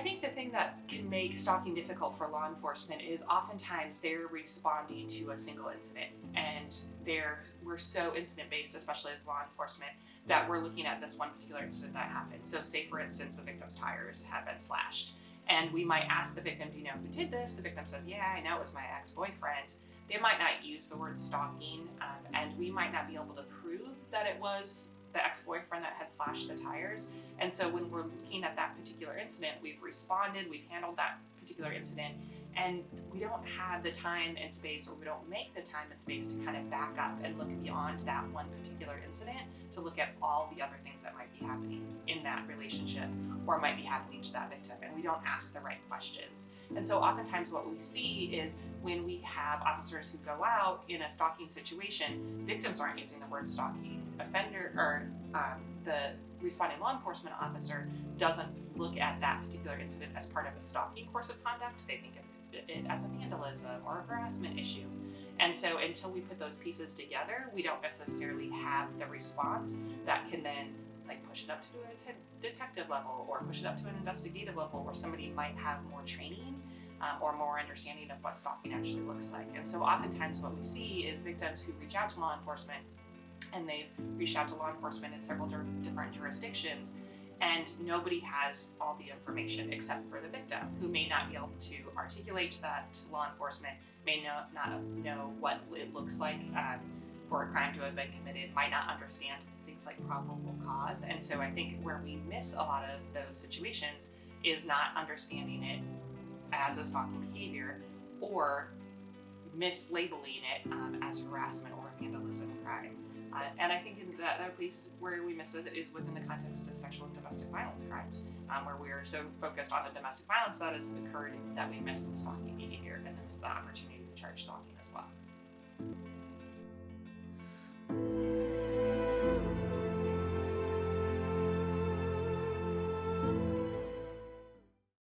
think the thing that can make stalking difficult for law enforcement is oftentimes they're responding to a single incident, and we're so incident based, especially as law enforcement, that we're looking at this one particular incident that happened. So say for instance the victim's tires have been slashed, and we might ask the victim, do you know who did this? The victim says, yeah, I know, it was my ex-boyfriend. They might not use the word stalking, and we might not be able to prove that it was the ex-boyfriend that had slashed the tires. And so when we're looking at that particular incident, we've responded, we've handled that particular incident, and we don't have the time and space, or we don't make the time and space to kind of back up and look beyond that one particular incident to look at all the other things that might be happening in that relationship or might be happening to that victim, and we don't ask the right questions. And so oftentimes what we see is when we have officers who go out in a stalking situation, victims aren't using the word stalking. The responding law enforcement officer doesn't look at that particular incident as part of a stalking course of conduct. They think of it as a vandalism or a harassment issue. And so until we put those pieces together, we don't necessarily have the response that can then push it up to a detective level, or push it up to an investigative level where somebody might have more training or more understanding of what stalking actually looks like. And so oftentimes what we see is victims who reach out to law enforcement, and they've reached out to law enforcement in several different jurisdictions, and nobody has all the information except for the victim, who may not be able to articulate that to law enforcement, may not know what it looks like for a crime to have been committed, might not understand things like probable cause. And so I think where we miss a lot of those situations is not understanding it as a stalking behavior, or mislabeling it as harassment or vandalism crime. And I think in that other place where we miss it is within the context of sexual and domestic violence crimes, where we are so focused on the domestic violence that has occurred that we miss the stalking behavior and miss the opportunity to charge stalking as well.